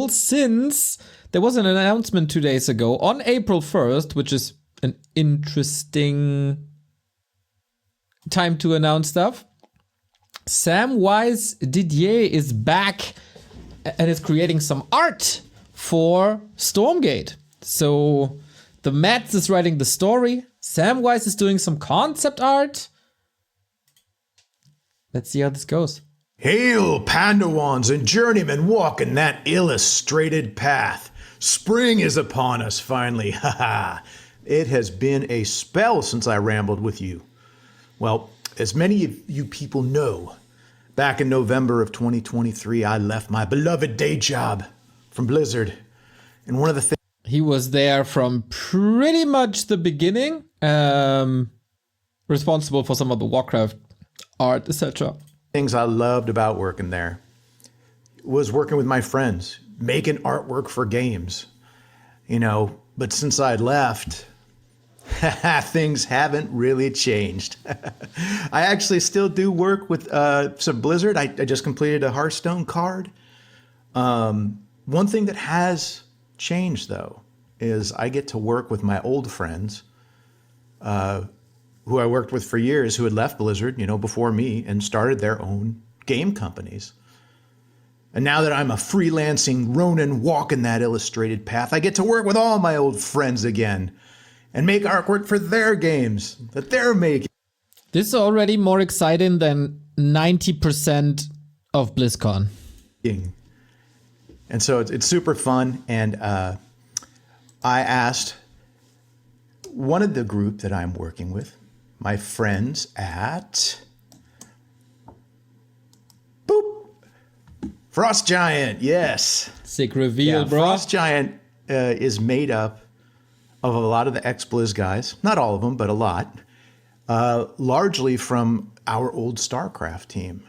since there was an announcement 2 days ago on April 1st, which is an interesting time to announce stuff. Samwise Didier is back and is creating some art for Stormgate. So the Mats is writing the story. Samwise is doing some concept art. Let's see how this goes. Hail, Pandawans and journeymen walking that illustrated path. Spring is upon us finally, haha. It has been a spell since I rambled with you. Well, as many of you people know, back in November of 2023, I left my beloved day job from Blizzard. And one of the things... He was there from pretty much the beginning, responsible for some of the Warcraft art, etc. Things I loved about working there was working with my friends, making artwork for games, you know, but since I left, things haven't really changed. I actually still do work with some Blizzard. I just completed a Hearthstone card. One thing that has changed, though, is I get to work with my old friends who I worked with for years, who had left Blizzard, you know, before me and started their own game companies. And now that I'm a freelancing Ronin walking that illustrated path, I get to work with all my old friends again and make artwork for their games that they're making. This is already more exciting than 90% of BlizzCon. And so it's super fun. And I asked one of the group that I'm working with, my friends at Frost Giant, yes. Sick reveal, bro. Frost Giant is made up of a lot of the Ex-Blizz guys. Not all of them, but a lot. Largely from our old StarCraft team.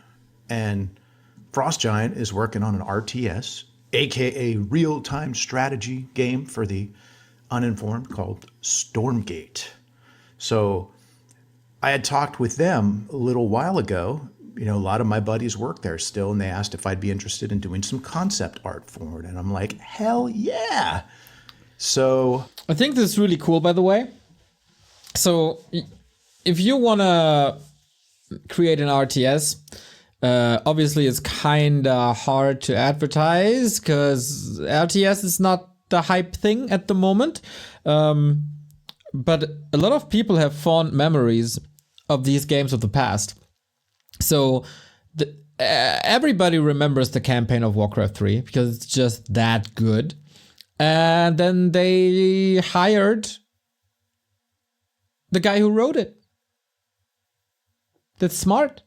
And Frost Giant is working on an RTS, aka real-time strategy game for the uninformed called Stormgate. So I had talked with them a little while ago. You know, a lot of my buddies work there still, and they asked if I'd be interested in doing some concept art for it. And I'm like, hell yeah. So I think this is really cool, by the way. So if you want to create an RTS, obviously it's kind of hard to advertise because RTS is not the hype thing at the moment. But a lot of people have fond memories of these games of the past. So everybody remembers the campaign of Warcraft 3 because it's just that good. And then they hired the guy who wrote it. That's smart.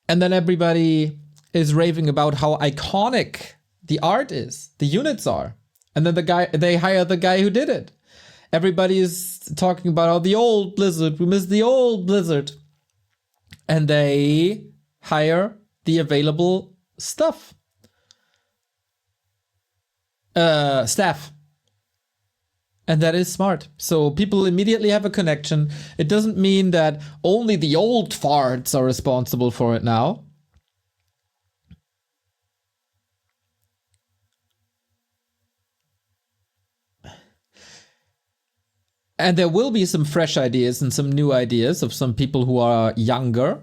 And then everybody is raving about how iconic the art is, the units are. And then they hire the guy who did it. Everybody is talking about, oh, the old Blizzard, we miss the old Blizzard. And they hire the available staff. And that is smart. So people immediately have a connection. It doesn't mean that only the old farts are responsible for it now. And there will be some fresh ideas and some new ideas of some people who are younger.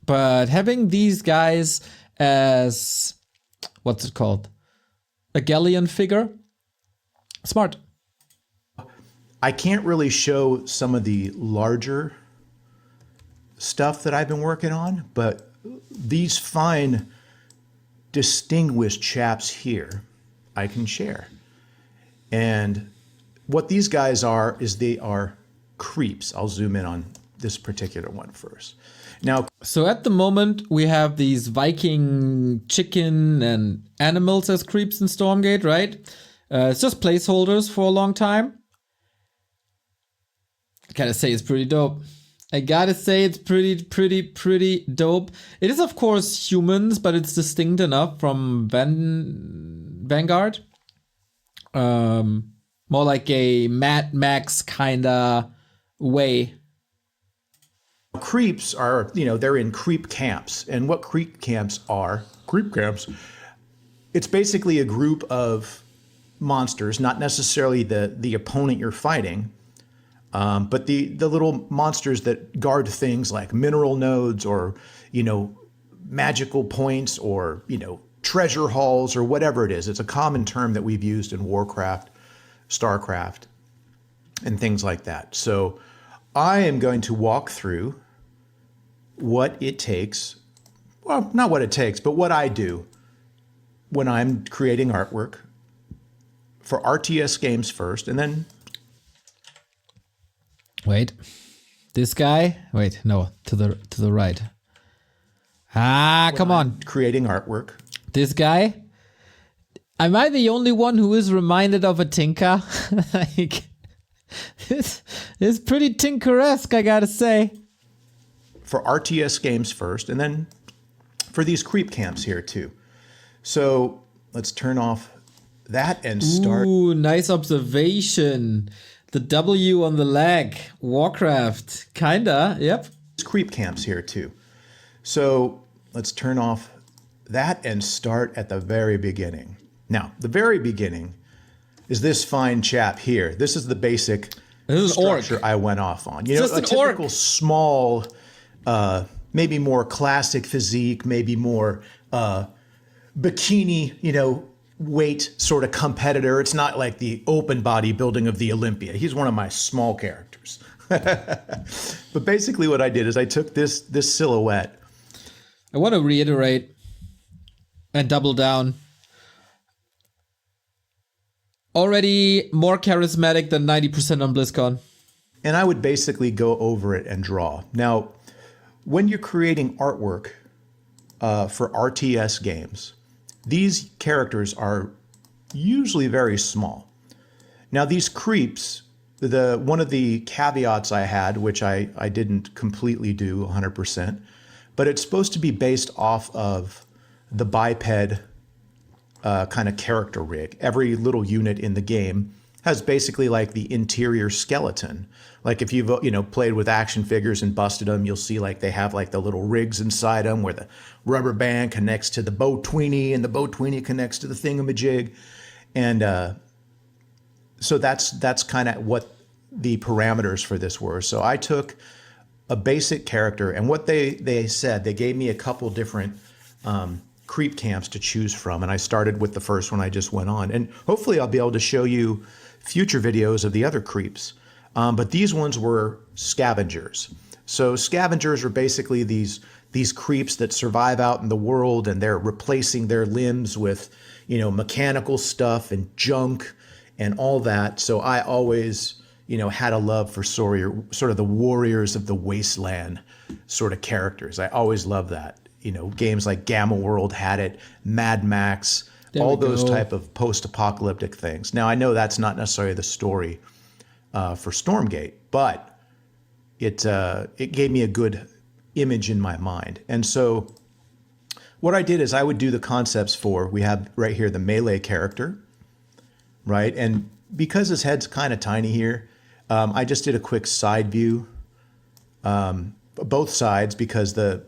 But having these guys as, what's it called? A galleon figure? Smart. I can't really show some of the larger stuff that I've been working on, but these fine, distinguished chaps here, I can share. And what these guys are is they are creeps. I'll zoom in on this particular one first. Now, so at the moment, we have these Viking chicken and animals as creeps in Stormgate, right? It's just placeholders for a long time. I gotta say it's pretty dope. Pretty dope. It is, of course, humans, but it's distinct enough from Vanguard. More like a Mad Max kind of way. Creeps are, you know, they're in creep camps. And what creep camps are, creep camps. It's basically a group of monsters, not necessarily the opponent you're fighting, but the little monsters that guard things like mineral nodes or, magical points or, treasure halls or whatever it is. It's a common term that we've used in Warcraft, StarCraft, and things like that. So I am going to walk through what it takes, well, not what it takes, but what I do when I'm creating artwork for RTS games first, and then... Wait, this guy? Wait, no, to the right. Come on. Creating artwork. This guy? Am I the only one who is reminded of a tinker? Like, this is pretty tinkeresque, I gotta say. For RTS games first, and then for these creep camps here too. So let's turn off that and start. Ooh, nice observation. The W on the leg. Warcraft. Kinda, yep. Creep camps here too. So let's turn off that and start at the very beginning. Now, the very beginning is this fine chap here. This is the basic structure I went off on. A typical small, maybe more classic physique, maybe more bikini, weight sort of competitor. It's not like the open bodybuilding of the Olympia. He's one of my small characters. But basically what I did is I took this silhouette. I want to reiterate and double down. Already more charismatic than 90% on BlizzCon. And I would basically go over it and draw. Now, when you're creating artwork for RTS games, these characters are usually very small. Now, these creeps, one of the caveats I had, which I didn't completely do 100%, but it's supposed to be based off of the biped kind of character rig. Every little unit in the game has basically like the interior skeleton. Like if you've played with action figures and busted them, you'll see like they have like the little rigs inside them where the rubber band connects to the bow tweenie and the bow tweenie connects to the thingamajig. And so that's kind of what the parameters for this were. So I took a basic character, and what they said, they gave me a couple different creep camps to choose from, and I started with the first one I just went on. And hopefully I'll be able to show you future videos of the other creeps. But these ones were scavengers. So scavengers are basically these creeps that survive out in the world, and they're replacing their limbs with, mechanical stuff and junk and all that. So I always, had a love for sort of the warriors of the wasteland sort of characters. I always loved that. Games like Gamma World had it, Mad Max, all those type of post-apocalyptic things. Now, I know that's not necessarily the story for Stormgate, but it gave me a good image in my mind. And so what I did is I would do the concepts for, we have right here the melee character, right? And because his head's kind of tiny here, I just did a quick side view, both sides, because the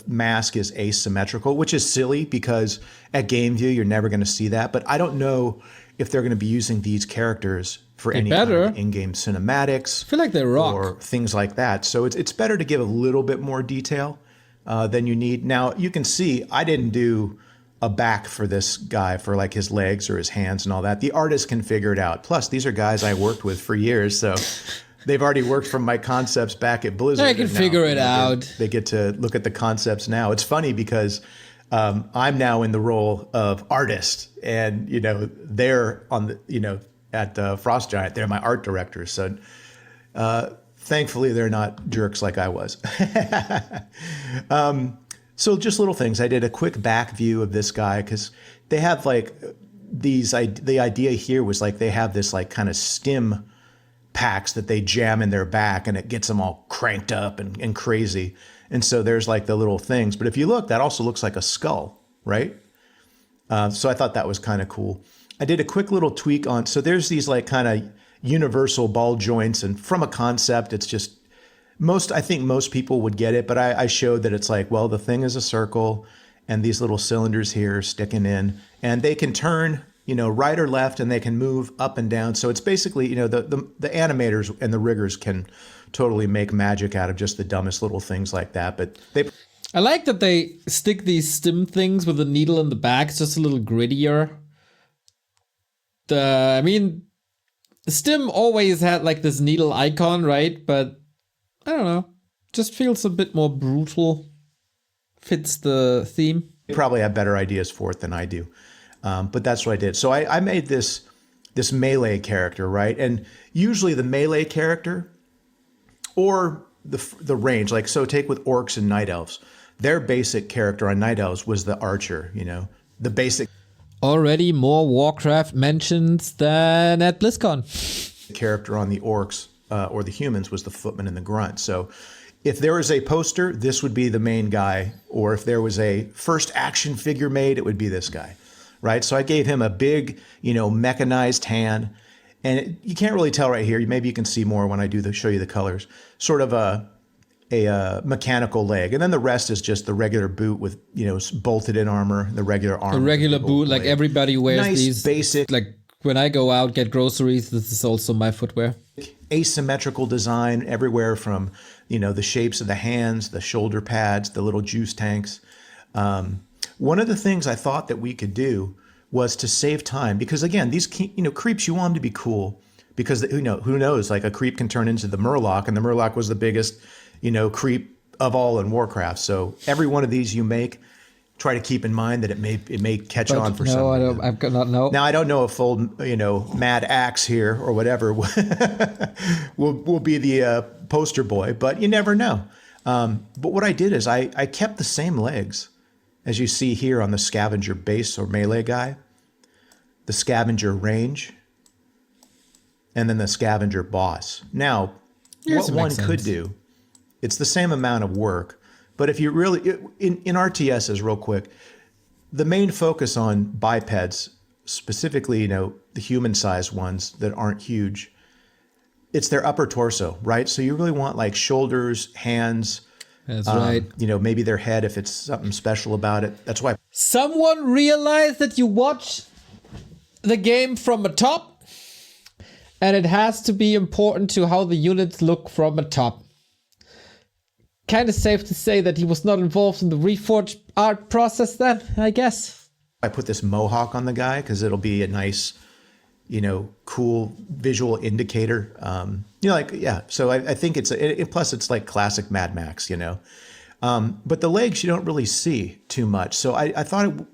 mask is asymmetrical, which is silly because at game view, you're never going to see that. But I don't know if they're going to be using these characters for any kind of in-game cinematics. I feel like they rock. Or things like that. So it's better to give a little bit more detail than you need. Now, you can see I didn't do a back for this guy for like his legs or his hands and all that. The artist can figure it out. Plus, these are guys I worked with for years, so they've already worked from my concepts back at Blizzard. I can figure it out. They get to look at the concepts now. It's funny because I'm now in the role of artist, and they're on the at Frost Giant. They're my art directors. So thankfully, they're not jerks like I was. So just little things. I did a quick back view of this guy because they have like the idea here was like they have this like kind of stim packs that they jam in their back, and it gets them all cranked up and crazy. And so there's like the little things. But if you look, that also looks like a skull, right? So I thought that was kind of cool. I did a quick little tweak on, so there's these like kind of universal ball joints, and from a concept, it's just, I think most people would get it, but I showed that it's like, well, the thing is a circle, and these little cylinders here sticking in, and they can turn, right or left, and they can move up and down. So it's basically, the animators and the riggers can totally make magic out of just the dumbest little things like that. But I like that they stick these stim things with a needle in the back. It's just a little grittier. Stim always had like this needle icon, right? But I don't know. Just feels a bit more brutal. Fits the theme. They probably have better ideas for it than I do. But that's what I did. So I made this melee character, right? And usually the melee character or the range, like, so take with orcs and night elves. Their basic character on night elves was the archer, the basic. Already more Warcraft mentions than at BlizzCon. Character on the orcs or the humans was the footman and the grunt. So if there was a poster, this would be the main guy. Or if there was a first action figure made, it would be this guy, right? So I gave him a big, mechanized hand. And you can't really tell right here. Maybe you can see more when I show you the colors. Sort of a mechanical leg. And then the rest is just the regular boot with, bolted in armor, the regular armor. A regular boot, like everybody wears nice, these. Basic. Like when I go out, get groceries, this is also my footwear. Asymmetrical design everywhere from, the shapes of the hands, the shoulder pads, the little juice tanks. One of the things I thought that we could do was to save time, because again, these, creeps, you want them to be cool, because who knows, like a creep can turn into the Murloc, and the Murloc was the biggest, creep of all in Warcraft. So every one of these you make, try to keep in mind that it may catch on for some reason. I've got not know. Now I don't know if old Mad Axe here or whatever will be the poster boy, but you never know. But what I did is I kept the same legs as you see here on the scavenger base or melee guy, the scavenger range, and then the scavenger boss. Now, what one could do, it's the same amount of work, but if you really, in RTSs real quick, the main focus on bipeds, specifically, the human-sized ones that aren't huge, it's their upper torso, right? So you really want like shoulders, hands. That's right. Maybe their head if it's something special about it. That's why. Someone realized that you watch the game from a top, and it has to be important to how the units look from a top. Kind of safe to say that he was not involved in the Reforged art process then, I guess. I put this mohawk on the guy because it'll be a nice, cool visual indicator. So I think plus it's like classic Mad Max, but the legs you don't really see too much. So I thought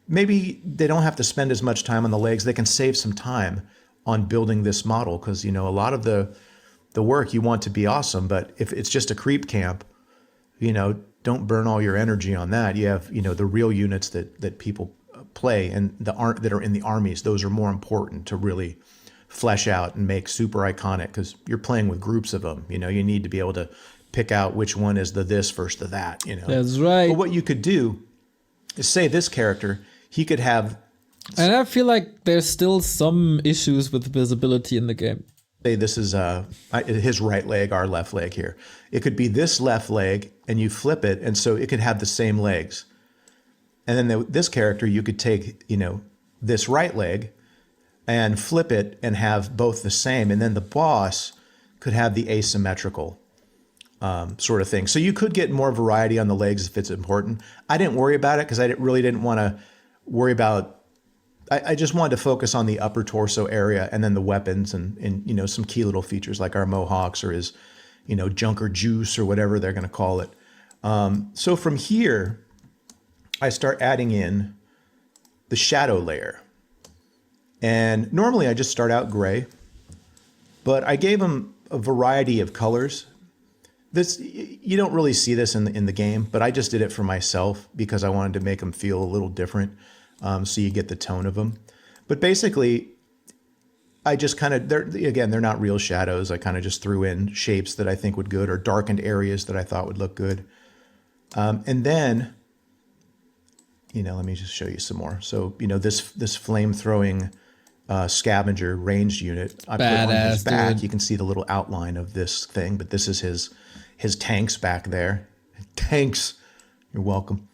maybe they don't have to spend as much time on the legs. They can save some time on building this model because, a lot of the work you want to be awesome, but if it's just a creep camp, don't burn all your energy on that. You have, the real units that people play and that are in the armies. Those are more important to really flesh out and make super iconic because you're playing with groups of them. You need to be able to pick out which one is the this versus the that. That's right. But what you could do is say this character, he could have. And I feel like there's still some issues with visibility in the game. Say this is his right leg, our left leg here. It could be this left leg, and you flip it, and so it could have the same legs. And then this character, you could take, this right leg and flip it and have both the same. And then the boss could have the asymmetrical sort of thing. So you could get more variety on the legs if it's important. I didn't worry about it because I really didn't want to worry about. I just wanted to focus on the upper torso area and then the weapons and some key little features like our mohawks or his, junker juice or whatever they're going to call it. So from here, I start adding in the shadow layer. And normally I just start out gray, but I gave him a variety of colors. This, you don't really see this in the game, but I just did it for myself because I wanted to make them feel a little different. So you get the tone of them. But basically, I just kind of, they're not real shadows. I kind of just threw in shapes that I think would good or darkened areas that I thought would look good. And then, let me just show you some more. So, this flame-throwing scavenger ranged unit, I put on his back. Dude. You can see the little outline of this thing, but this is his tanks back there. Tanks, you're welcome.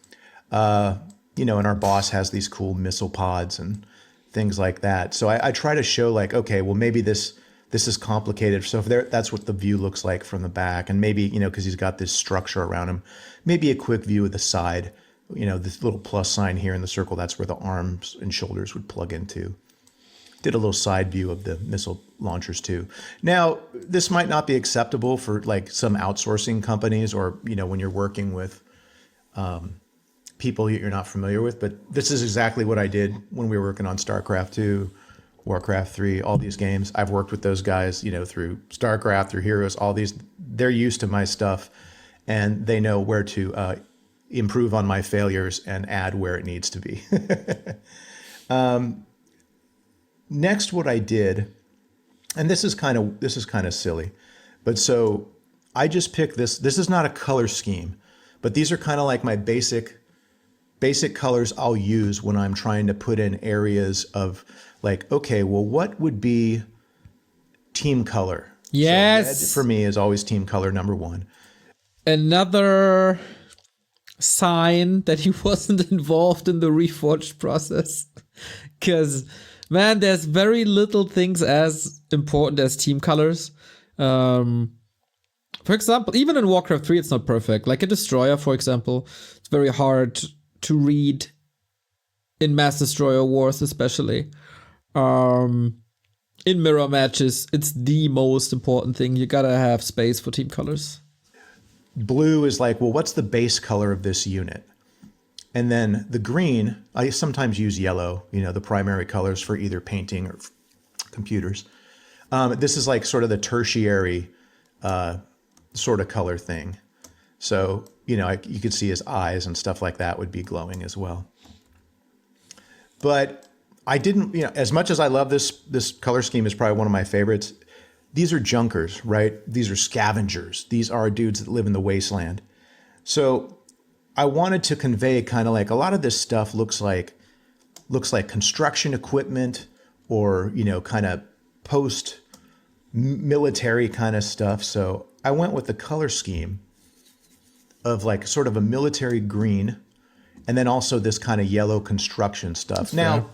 You know, and our boss has these cool missile pods and things like that. So I try to show like, okay, well, maybe this is complicated. So if that's what the view looks like from the back, and maybe, you know, because he's got this structure around him, maybe a quick view of the side, you know, this little plus sign here in the circle, that's where the arms and shoulders would plug into. Did a little side view of the missile launchers too. Now, this might not be acceptable for like some outsourcing companies, or, you know, when you're working with people you're not familiar with, but this is exactly what I did when we were working on StarCraft 2, Warcraft 3, all these games. I've worked with those guys, you know, through StarCraft, through Heroes, all these. They're used to my stuff, and they know where to improve on my failures and add where it needs to be. Next, what I did, and this is kind of silly, but so I just picked this. This is not a color scheme, but these are kind of like my basic colors I'll use when I'm trying to put in areas of like, okay, well, what would be team color? Yes. So red for me is always team color number one. Another sign that he wasn't involved in the Reforged process. Because, man, there's very little things as important as team colors. For example, even in Warcraft 3, it's not perfect. Like a destroyer, for example, it's very hard to read in Mass Destroyer Wars, especially. In mirror matches, it's the most important thing. You gotta have space for team colors. Blue is like, well, what's the base color of this unit? And then the green, I sometimes use yellow, you know, the primary colors for either painting or computers. This is like sort of the tertiary sort of color thing. So, you know, you could see his eyes and stuff like that would be glowing as well. But I didn't, you know, as much as I love this color scheme, is probably one of my favorites. These are junkers, right? These are scavengers. These are dudes that live in the wasteland. So I wanted to convey kind of like a lot of this stuff looks like construction equipment, or, you know, kind of post military kind of stuff. So I went with the color scheme of like sort of a military green, and then also this kind of yellow construction stuff. That's now, fair.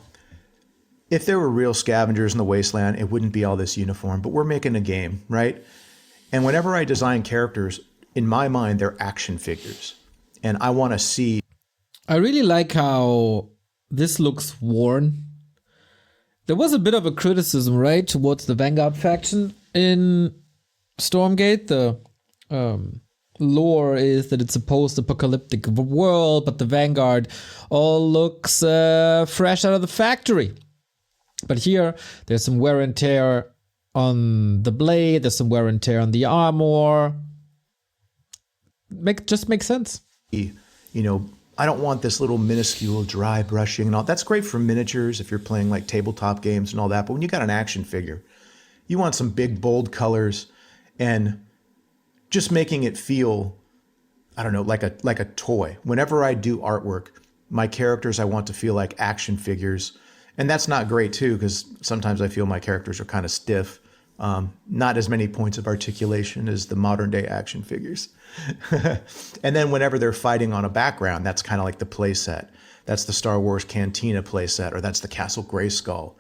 If there were real scavengers in the wasteland, it wouldn't be all this uniform, but we're making a game, right? And whenever I design characters, in my mind, they're action figures. And I want to see. I really like how this looks worn. There was a bit of a criticism, right, towards the Vanguard faction in Stormgate. The lore is that it's a post-apocalyptic world, but the Vanguard all looks fresh out of the factory. But here, there's some wear and tear on the blade. There's some wear and tear on the armor. Just makes sense. You know, I don't want this little minuscule dry brushing and all. That's great for miniatures if you're playing like tabletop games and all that. But when you got an action figure, you want some big, bold colors and just making it feel, I don't know, like a toy. Whenever I do artwork, my characters, I want to feel like action figures. And that's not great too, because sometimes I feel my characters are kind of stiff. Not as many points of articulation as the modern day action figures. And then whenever they're fighting on a background, that's kind of like the play set. That's the Star Wars Cantina play set, or that's the Castle Grayskull.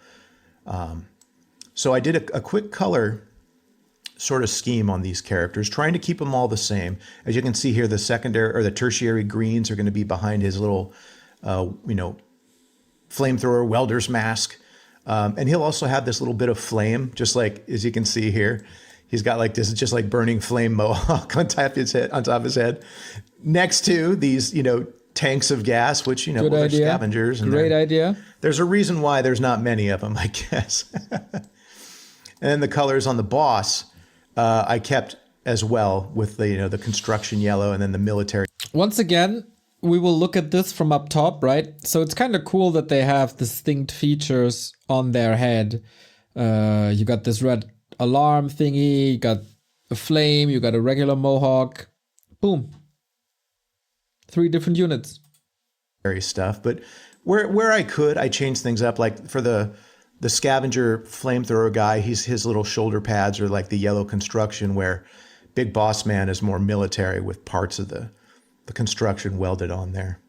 So I did a quick color sort of scheme on these characters, trying to keep them all the same. As you can see here, the secondary or the tertiary greens are going to be behind his little, flamethrower welder's mask. And he'll also have this little bit of flame, just like, as you can see here, he's got like this, just like burning flame mohawk on top of his head, next to these, tanks of gas, which, they're scavengers. And Great idea. There's a reason why there's not many of them, I guess. And then the colors on the boss, I kept as well with the construction yellow and then the military. Once again, we will look at this from up top, right? So it's kind of cool that they have distinct features on their head. You got this red alarm thingy, you got a flame, you got a regular mohawk. Boom. 3 different units. Stuff, but where I could, I changed things up. Like for the scavenger flamethrower guy, his little shoulder pads are like the yellow construction, where Big Boss Man is more military with parts of the construction welded on there.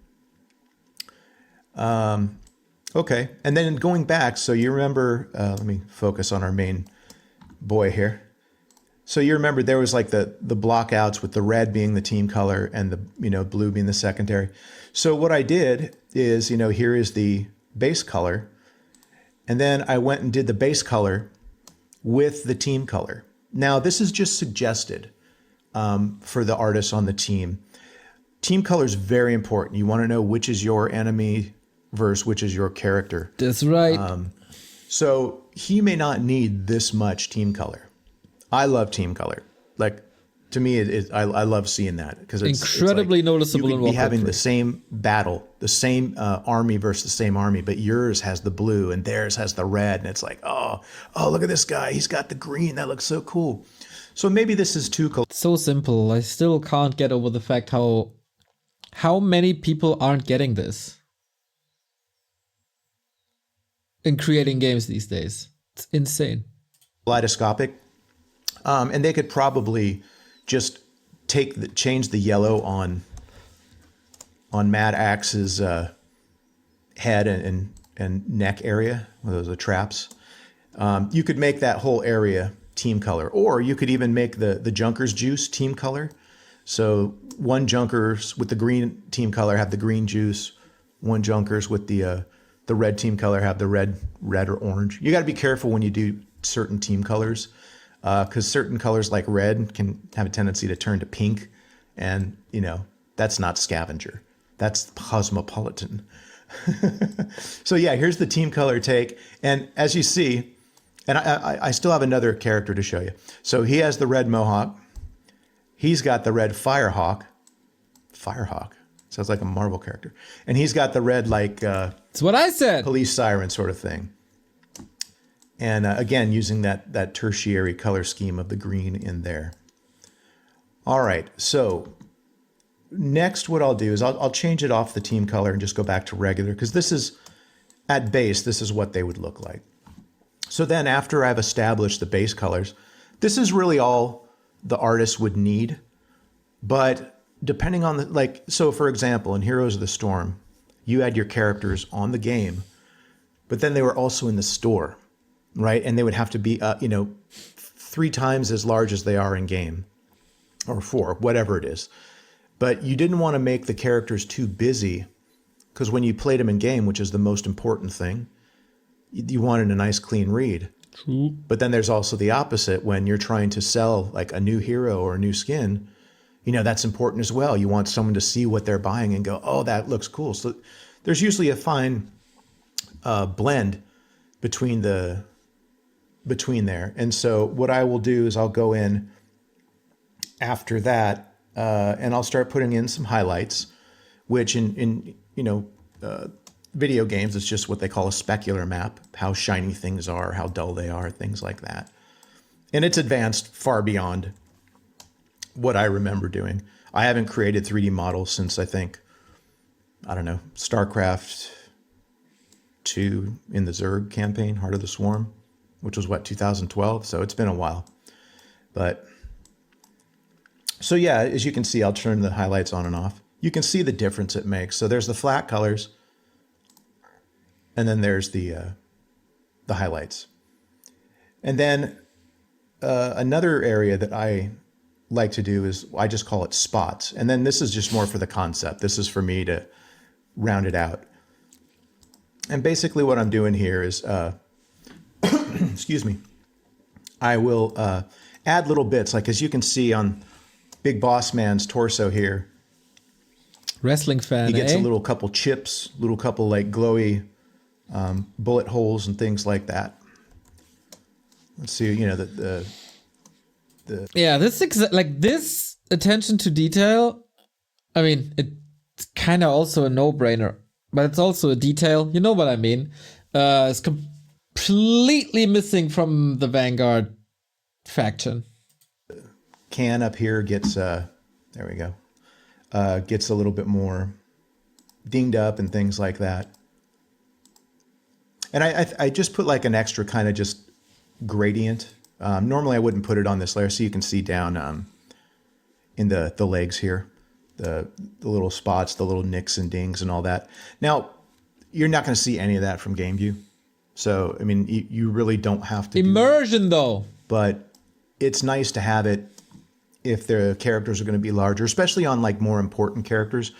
Okay. And then going back, so you remember, let me focus on our main boy here. So you remember there was like the blockouts with the red being the team color and the, blue being the secondary. So what I did is, here is the base color. And then I went and did the base color with the team color. Now, this is just suggested for the artists on the team. Team color is very important. You want to know which is your enemy versus which is your character. That's right. So he may not need this much team color. I love team color. Like, to me, I love seeing that because it's incredibly it's like noticeable. You in could be Warcraft having 3. the same battle, the same army versus the same army, but yours has the blue and theirs has the red, and it's like, oh, look at this guy. He's got the green. That looks so cool. So maybe this is too cool. So simple. I still can't get over the fact how many people aren't getting this in creating games these days. It's insane. Kaleidoscopic, and they could probably just change the yellow on Mad Axe's head and neck area. Those are traps. You could make that whole area team color, or you could even make the Junker's juice team color. So one Junkers with the green team color have the green juice. One Junkers with the red team color have the red or orange. You got to be careful when you do certain team colors, because certain colors like red can have a tendency to turn to pink, and that's not scavenger. That's cosmopolitan. So yeah, here's the team color take, and as you see, and I still have another character to show you. So he has the red mohawk. He's got the red Firehawk. Firehawk sounds like a Marvel character, and he's got the red That's what I said. police siren sort of thing. And again, using that tertiary color scheme of the green in there. All right, so next what I'll do is I'll change it off the team color and just go back to regular, because this is, at base, this is what they would look like. So then after I've established the base colors, this is really all the artist would need. But depending on so for example, in Heroes of the Storm, you had your characters on the game, but then they were also in the store, right? And they would have to be, 3 times as large as they are in game, or 4, whatever it is. But you didn't want to make the characters too busy, because when you played them in game, which is the most important thing, you wanted a nice clean read. True. But then there's also the opposite when you're trying to sell like a new hero or a new skin. That's important as well. You want someone to see what they're buying and go, oh, that looks cool. So there's usually a fine blend between there. And so what I will do is I'll go in after that and I'll start putting in some highlights, which in video games, it's just what they call a specular map, how shiny things are, how dull they are, things like that. And it's advanced far beyond what I remember doing. I haven't created 3D models since StarCraft 2 in the Zerg campaign, Heart of the Swarm, which was 2012. So it's been a while. But so yeah, as you can see, I'll turn the highlights on and off. You can see the difference it makes. So there's the flat colors, and then there's the highlights. And then another area that I like to do is I just call it spots. And then this is just more for the concept. This is for me to round it out. And basically what I'm doing here is, excuse me, I will add little bits. Like as you can see on Big Boss Man's torso here, Wrestling fan, he gets a little couple chips, little couple like glowy bullet holes and things like that. Let's see, Yeah, this attention to detail. I mean, it's kind of also a no-brainer, but it's also a detail. You know what I mean? It's completely missing from the Vanguard faction. Can up here gets there we go. Gets a little bit more dinged up and things like that. And I just put like an extra kind of just gradient. Normally I wouldn't put it on this layer, so you can see down in the legs here, the little spots, the little nicks and dings and all that. Now, you're not going to see any of that from game view. So, I mean, you really don't have to immersion though. But it's nice to have it if the characters are going to be larger, especially on like more important characters.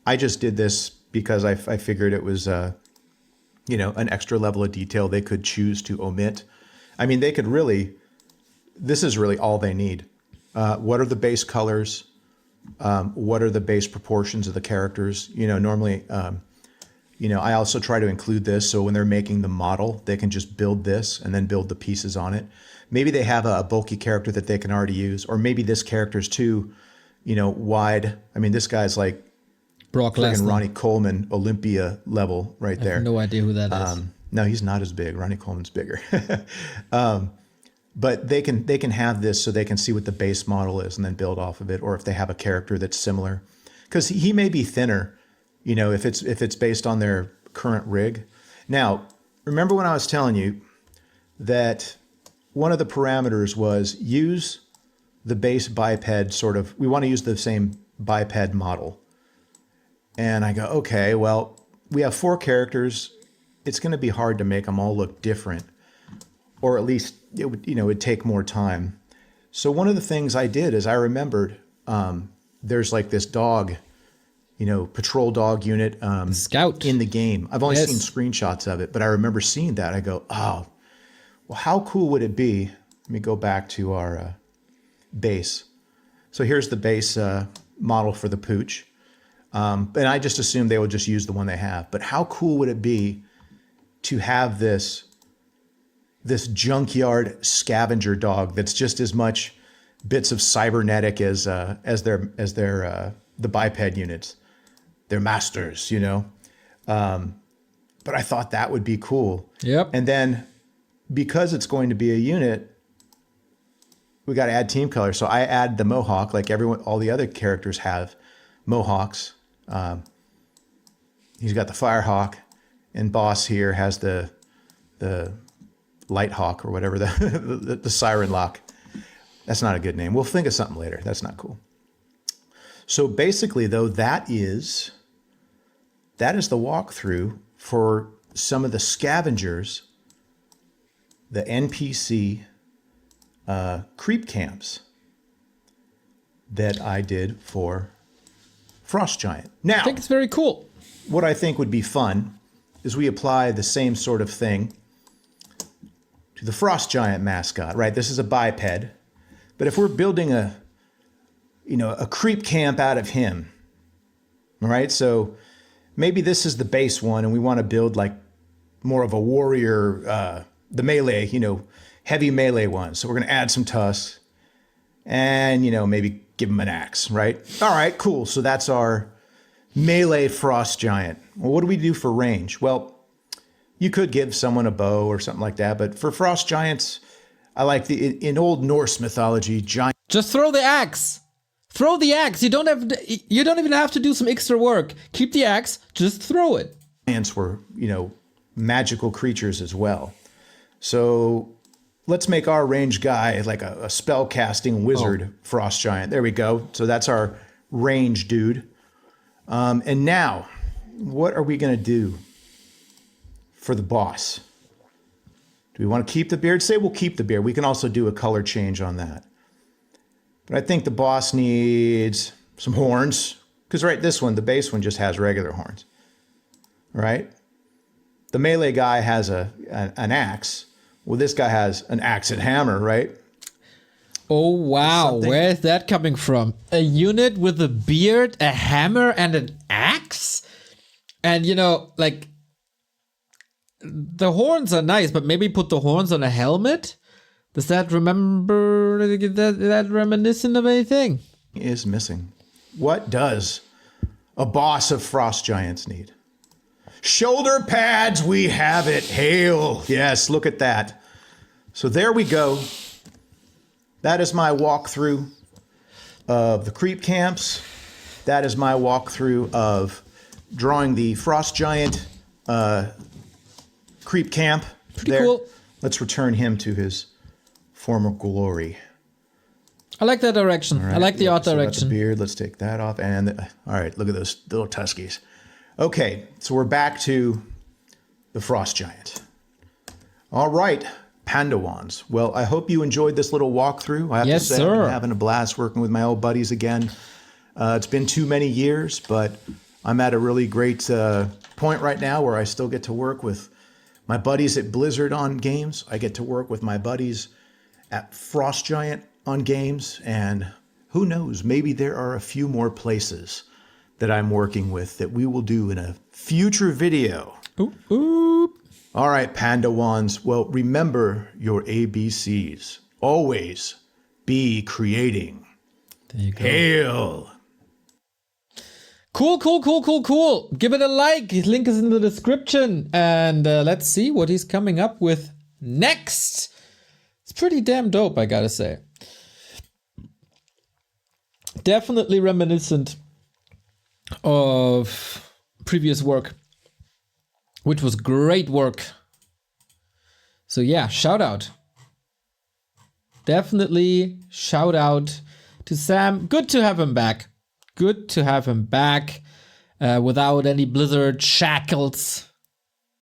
I just did this because I figured it was, you know, an extra level of detail they could choose to omit. I mean, they could really, this is really all they need. What are the base colors? What are the base proportions of the characters? You know, normally, you know, I also try to include this so when they're making the model, they can just build this and then build the pieces on it. Maybe they have a bulky character that they can already use, or maybe this character's too, you know, wide. I mean, this guy's like Brock Lesnar. Ronnie Coleman Olympia level right there. I have no idea who that is. No, he's not as big. Ronnie Coleman's bigger. But they can have this so they can see what the base model is and then build off of it, or if they have a character that's similar. Because he may be thinner, you know, if it's based on their current rig. Now, remember when I was telling you that one of the parameters was use the base biped sort of, we want to use the same biped model. And I go, okay, well, we have 4 characters. It's going to be hard to make them all look different, or at least it would, you know, it'd take more time. So one of the things I did is I remembered there's like this dog, you know, patrol dog unit Scout in the game. I've only seen screenshots of it, but I remember seeing that. I go, oh, well, how cool would it be? Let me go back to our base. So here's the base model for the pooch. And I just assumed they would just use the one they have. But how cool would it be to have this junkyard scavenger dog that's just as much bits of cybernetic as their the biped units, their masters, you know? But I thought that would be cool. Yep. And then because it's going to be a unit, we got to add team color. So I add the mohawk, like all the other characters have mohawks. He's got the Firehawk, and Boss here has the Lighthawk or whatever, the Siren Lock. That's not a good name. We'll think of something later. That's not cool. So basically, though, that is the walkthrough for some of the scavengers, the NPC creep camps that I did for Frost Giant. Now, I think it's very cool. What I think would be fun is we apply the same sort of thing to the Frost Giant mascot, right? This is a biped, but if we're building a creep camp out of him, all right? So maybe this is the base one, and we want to build like more of a warrior, the melee, you know, heavy melee one. So we're going to add some tusks and, you know, maybe give him an axe, right? All right, cool. So that's our melee Frost Giant. Well, what do we do for range? Well, you could give someone a bow or something like that, but for Frost Giants, I like in Old Norse mythology, giant. Just throw the axe. Throw the axe. You don't even have to do some extra work. Keep the axe. Just throw it. Giants were, you know, magical creatures as well. So let's make our range guy like a spell casting wizard Frost Giant. There we go. So that's our range dude. And now, what are we going to do for the boss? Do we want to keep the beard? Say we'll keep the beard. We can also do a color change on that. But I think the boss needs some horns. Because, right, this one, the base one, just has regular horns. Right? The melee guy has an axe. Well, this guy has an axe and hammer, right? Oh, wow. Where is that coming from? A unit with a beard, a hammer, and an axe? And, you know, like, the horns are nice, but maybe put the horns on a helmet? Does that that reminiscent of anything? Is missing. What does a boss of Frost Giants need? Shoulder pads, we have it. Hail. Yes, look at that. So there we go. That is my walkthrough of the creep camps. That is my walkthrough of drawing the Frost Giant creep camp. Pretty cool. Let's return him to his former glory. I like that direction. Right. I like the art direction. The beard. Let's take that off. And all right, look at those little tuskies. Okay, so we're back to the Frost Giant. All right, Pandawans. Well, I hope you enjoyed this little walkthrough. I have Yes, to say, sir. I've been having a blast working with my old buddies again. It's been too many years, but I'm at a really great point right now where I still get to work with my buddies at Blizzard on games. I get to work with my buddies at Frost Giant on games. And who knows, maybe there are a few more places that I'm working with that we will do in a future video. Oop, oop. All right, Pandawans. Well, remember your ABCs. Always be creating. There you go. Hail. Cool. Give it a like. His link is in the description. And let's see what he's coming up with next. It's pretty damn dope, I gotta say. Definitely reminiscent of previous work, which was great work. So yeah, shout out. Definitely shout out to Sam. Good to have him back. Good to have him back without any Blizzard shackles.